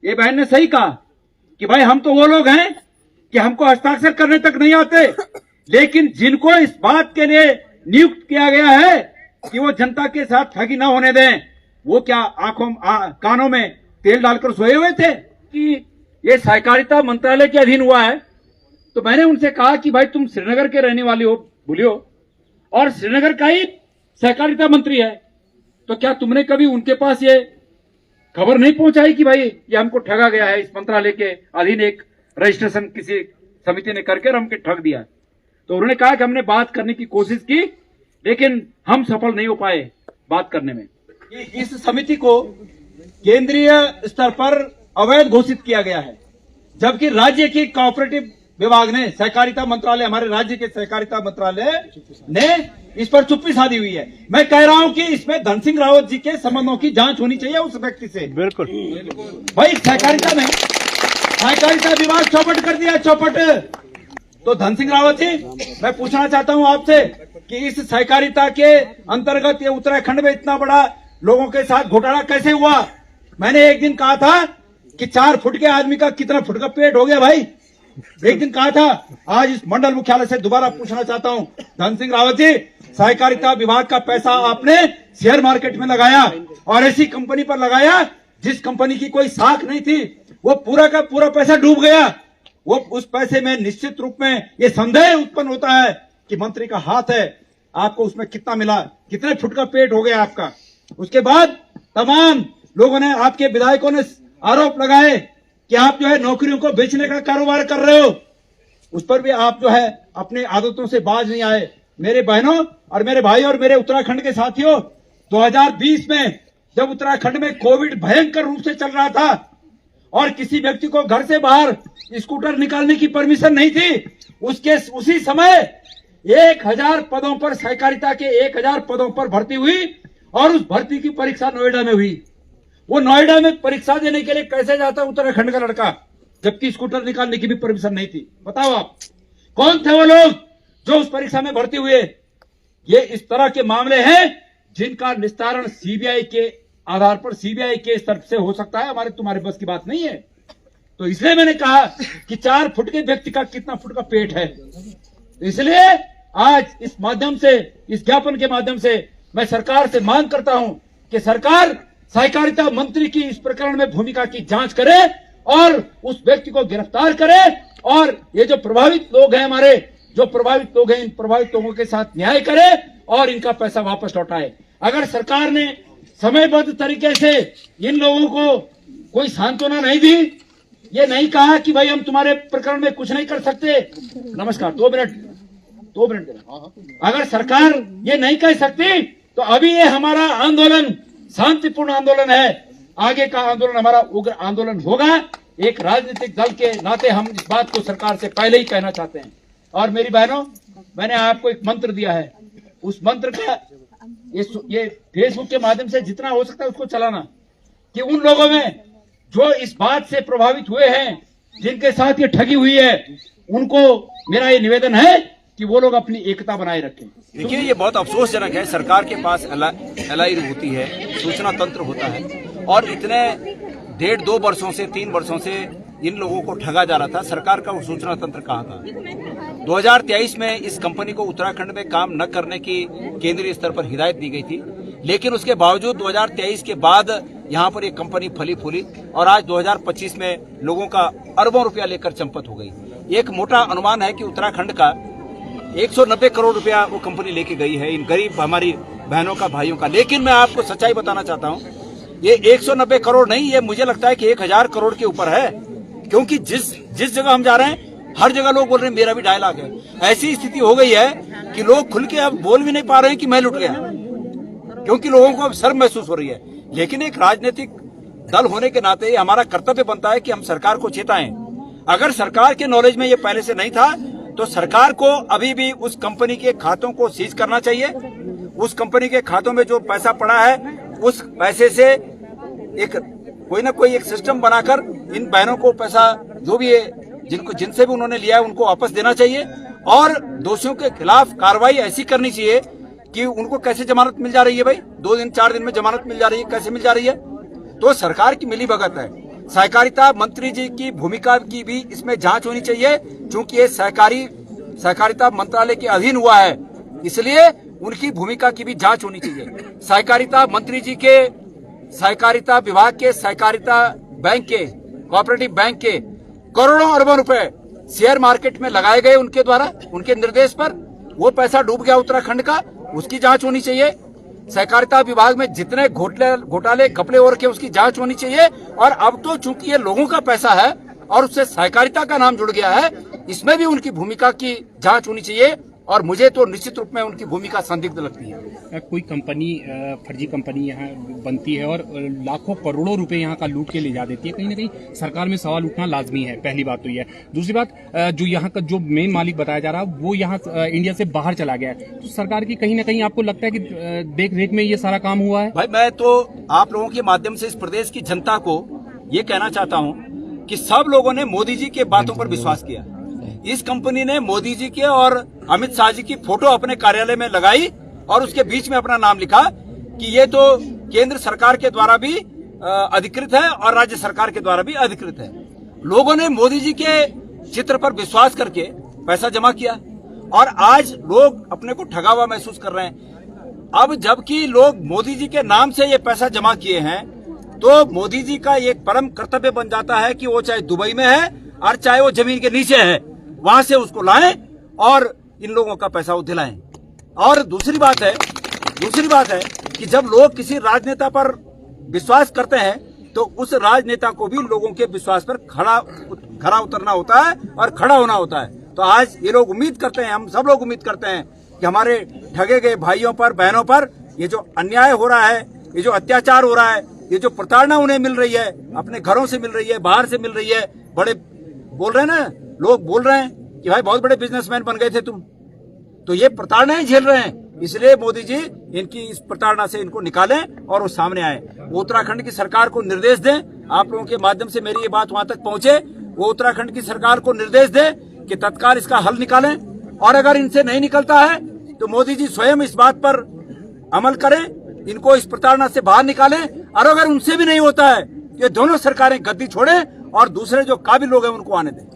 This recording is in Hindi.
ये बहन ने सही कहा कि भाई हम तो वो लोग हैं कि हमको हस्ताक्षर करने तक नहीं आते, लेकिन जिनको इस बात के लिए नियुक्त किया गया है कि वो जनता के साथ ठगी न होने दें, वो क्या कानों में तेल डालकर सोए हुए थे कि ये सहकारिता मंत्रालय के अधीन हुआ है। तो मैंने उनसे कहा कि भाई तुम श्रीनगर के रहने वाले हो बोलियो, और श्रीनगर का ही सहकारिता मंत्री है, तो क्या तुमने कभी उनके पास ये खबर नहीं पहुंचाई कि भाई ये हमको ठगा गया है, इस मंत्रालय के अधीन एक रजिस्ट्रेशन किसी समिति ने करके हमको ठग दिया। तो उन्होंने कहा कि हमने बात करने की कोशिश की, लेकिन हम सफल नहीं हो पाए बात करने में। इस समिति को केंद्रीय स्तर पर अवैध घोषित किया गया है, जबकि राज्य की कोऑपरेटिव विभाग ने, सहकारिता मंत्रालय, हमारे राज्य के सहकारिता मंत्रालय ने इस पर चुप्पी साधी हुई है। मैं कह रहा हूं कि इसमें धन सिंह रावत जी के संबंधों की जांच होनी चाहिए उस व्यक्ति से। बिल्कुल भाई सहकारिता विभाग चौपट कर दिया, चौपट। तो धन सिंह रावत जी, मैं पूछना चाहता हूं आपसे कि इस सहकारिता के अंतर्गत ये उत्तराखंड में इतना बड़ा लोगों के साथ घोटाला कैसे हुआ? मैंने एक दिन कहा था कि 4 फुट के आदमी का कितना फुट का पेट हो गया भाई, एक दिन कहा था। आज इस मंडल मुख्यालय से दोबारा पूछना चाहता हूं, धन सिंह रावत जी, सहकारिता विभाग का पैसा आपने शेयर मार्केट में लगाया और ऐसी कंपनी पर लगाया जिस कंपनी की कोई साख नहीं थी, वो पूरा का पूरा पैसा डूब गया। वो उस पैसे में निश्चित रूप में ये संदेह उत्पन्न होता है कि मंत्री का हाथ है, आपको उसमें कितना मिला, कितने फुट का पेट हो गया आपका। उसके बाद तमाम लोगों ने, आपके विधायकों ने आरोप लगाए कि आप जो है नौकरियों को बेचने का कारोबार कर रहे हो, उस पर भी आप जो है अपनी आदतों से बाज नहीं आए। मेरे बहनों और मेरे भाई और मेरे उत्तराखंड के साथियों, 2020 में जब उत्तराखंड में कोविड भयंकर रूप से चल रहा था और किसी व्यक्ति को घर से बाहर स्कूटर निकालने की परमिशन नहीं थी, उसी समय 1000 पदों पर, सहकारिता के 1000 पदों पर भर्ती हुई और उस भर्ती की परीक्षा नोएडा में हुई। वो नोएडा में परीक्षा देने के लिए कैसे जाता उत्तराखंड का लड़का, जबकि स्कूटर निकालने की भी परमिशन नहीं थी? बताओ आप कौन थे वो लोग जो उस परीक्षा में भर्ती हुए? ये इस तरह के मामले हैं जिनका निस्तारण सीबीआई के आधार पर, सीबीआई के स्तर से हो सकता है, हमारे तुम्हारे बस की बात नहीं है। तो इसलिए मैंने कहा कि 4 फुट के व्यक्ति का कितना फुट का पेट है। इसलिए आज इस माध्यम से, इस ज्ञापन के माध्यम से मैं सरकार से मांग करता हूं कि सरकार सहकारिता मंत्री की इस प्रकरण में भूमिका की जांच करे और उस व्यक्ति को गिरफ्तार करे, और ये जो प्रभावित लोग हैं, हमारे जो प्रभावित लोग हैं, इन प्रभावित लोगों के साथ न्याय करे और इनका पैसा वापस लौटाए। अगर सरकार ने समयबद्ध तरीके से इन लोगों को कोई सांत्वना नहीं दी, ये नहीं कहा कि भाई हम तुम्हारे प्रकरण में कुछ नहीं कर सकते, नमस्कार 2 मिनट अगर सरकार ये नहीं कह सकती तो अभी ये हमारा आंदोलन शांतिपूर्ण आंदोलन है, आगे का आंदोलन हमारा उग्र आंदोलन होगा। एक राजनीतिक दल के नाते हम इस बात को सरकार से पहले ही कहना चाहते हैं। और मेरी बहनों, मैंने आपको एक मंत्र दिया है, उस मंत्र का ये फेसबुक के माध्यम से जितना हो सकता है उसको चलाना, कि उन लोगों में जो इस बात से प्रभावित हुए हैं, जिनके साथ ये ठगी हुई है, उनको मेरा ये निवेदन है कि वो लोग अपनी एकता बनाए रखें। देखिए, ये बहुत अफसोसजनक है, सरकार के पास एलआई होती है, सूचना तंत्र होता है, और इतने 1.5-2 वर्षों से 3 वर्षों से इन लोगों को ठगा जा रहा था। सरकार का वो सूचना तंत्र कहाँ था? 2023 में इस कंपनी को उत्तराखंड में काम न करने की केंद्रीय स्तर पर हिदायत दी गई थी, लेकिन उसके बावजूद 2023 के बाद यहाँ पर ये कंपनी फली फूली और आज 2025 में लोगों का अरबों रुपया लेकर चंपत हो गई। एक मोटा अनुमान है कि उत्तराखंड का 190 करोड़ रुपया वो कंपनी लेके गई है इन गरीब हमारी बहनों का, भाइयों का। लेकिन मैं आपको सच्चाई बताना चाहता हूँ, ये 190 करोड़ नहीं, ये मुझे लगता है कि 1000 करोड़ के ऊपर है, क्योंकि जिस जगह हम जा रहे हैं हर जगह लोग बोल रहे हैं मेरा भी 2.5 लाख है। ऐसी स्थिति हो गई है कि लोग खुल के अब बोल भी नहीं पा रहे हैं कि मैं लुट गया, क्योंकि लोगों को अब शर्म महसूस हो रही है। लेकिन एक राजनीतिक दल होने के नाते हमारा कर्तव्य बनता है कि हम सरकार को चेताएं। अगर सरकार के नॉलेज में ये पहले से नहीं था तो सरकार को अभी भी उस कंपनी के खातों को सीज करना चाहिए। उस कंपनी के खातों में जो पैसा पड़ा है उस पैसे से एक कोई ना कोई एक सिस्टम बनाकर इन बहनों को पैसा जो भी है जिनसे भी उन्होंने लिया है उनको वापस देना चाहिए, और दोषियों के खिलाफ कार्रवाई ऐसी करनी चाहिए कि उनको कैसे जमानत मिल जा रही है भाई, 2 दिन 4 दिन में जमानत मिल जा रही है, कैसे मिल जा रही है? तो सरकार की मिलीभगत है। सहकारिता मंत्री जी की भूमिका की भी इसमें जांच होनी चाहिए, क्योंकि ये सहकारिता मंत्रालय के अधीन हुआ है, इसलिए उनकी भूमिका की भी जांच होनी चाहिए। सहकारिता मंत्री जी के सहकारिता विभाग के सहकारिता बैंक के कोऑपरेटिव बैंक के करोड़ों अरबों रुपए शेयर मार्केट में लगाए गए उनके द्वारा, उनके निर्देश पर, वो पैसा डूब गया उत्तराखंड का, उसकी जांच होनी चाहिए। सहकारिता विभाग में जितने घोटाले घपले हो रखे उसकी जांच होनी चाहिए। और अब तो चूंकि ये लोगों का पैसा है और उससे सहकारिता का नाम जुड़ गया है, इसमें भी उनकी भूमिका की जांच होनी चाहिए। और मुझे तो निश्चित रूप में उनकी भूमिका संदिग्ध लगती है। कोई कंपनी फर्जी कंपनी यहाँ बनती है और लाखों करोड़ों रुपए यहाँ का लूट के ले जा देती है, कहीं ना कहीं सरकार में सवाल उठना लाजमी है। पहली बात तो ये है। दूसरी बात, जो यहाँ का जो मेन मालिक बताया जा रहा है वो यहाँ इंडिया से बाहर चला गया है, तो सरकार की कहीं ना कहीं आपको लगता है कि देख रेख में ये सारा काम हुआ है? भाई, मैं तो आप लोगों के माध्यम से इस प्रदेश की जनता को ये कहना चाहता हूँ कि सब लोगों ने मोदी जी के बातों पर विश्वास किया। इस कंपनी ने मोदी जी के और अमित शाह जी की फोटो अपने कार्यालय में लगाई और उसके बीच में अपना नाम लिखा कि ये तो केंद्र सरकार के द्वारा भी अधिकृत है और राज्य सरकार के द्वारा भी अधिकृत है। लोगों ने मोदी जी के चित्र पर विश्वास करके पैसा जमा किया और आज लोग अपने को ठगा हुआ महसूस कर रहे हैं। अब जबकि लोग मोदी जी के नाम से ये पैसा जमा किए हैं, तो मोदी जी का एक परम कर्तव्य बन जाता है कि वो चाहे दुबई में है और चाहे वो जमीन के नीचे है, वहां से उसको लाएं और इन लोगों का पैसा वो दिलाएं। और दूसरी बात है कि जब लोग किसी राजनेता पर विश्वास करते हैं तो उस राजनेता को भी लोगों के विश्वास पर खरा उतरना होता है और खड़ा होना होता है। तो आज ये लोग उम्मीद करते हैं, हम सब लोग उम्मीद करते हैं कि हमारे ठगे गए भाइयों पर, बहनों पर ये जो अन्याय हो रहा है, ये जो अत्याचार हो रहा है, ये जो प्रताड़ना उन्हें मिल रही है, अपने घरों से मिल रही है, बाहर से मिल रही है, बड़े बोल रहे हैं ना, लोग बोल रहे हैं कि भाई बहुत बड़े बिजनेसमैन बन गए थे तुम, तो ये प्रताड़नाएं झेल रहे हैं। इसलिए मोदी जी इनकी इस प्रताड़ना से इनको निकालें और वो सामने आए। वो उत्तराखंड की सरकार को निर्देश दें, आप लोगों के माध्यम से मेरी ये बात वहां तक पहुंचे, वो उत्तराखंड की सरकार को निर्देश दें कि तत्काल इसका हल निकालें। और अगर इनसे नहीं निकलता है तो मोदी जी स्वयं इस बात पर अमल करें, इनको इस प्रताड़ना से बाहर निकालें। और अगर उनसे भी नहीं होता है, ये दोनों सरकारें गद्दी छोड़ें और दूसरे जो काबिल लोग हैं उनको आने दें।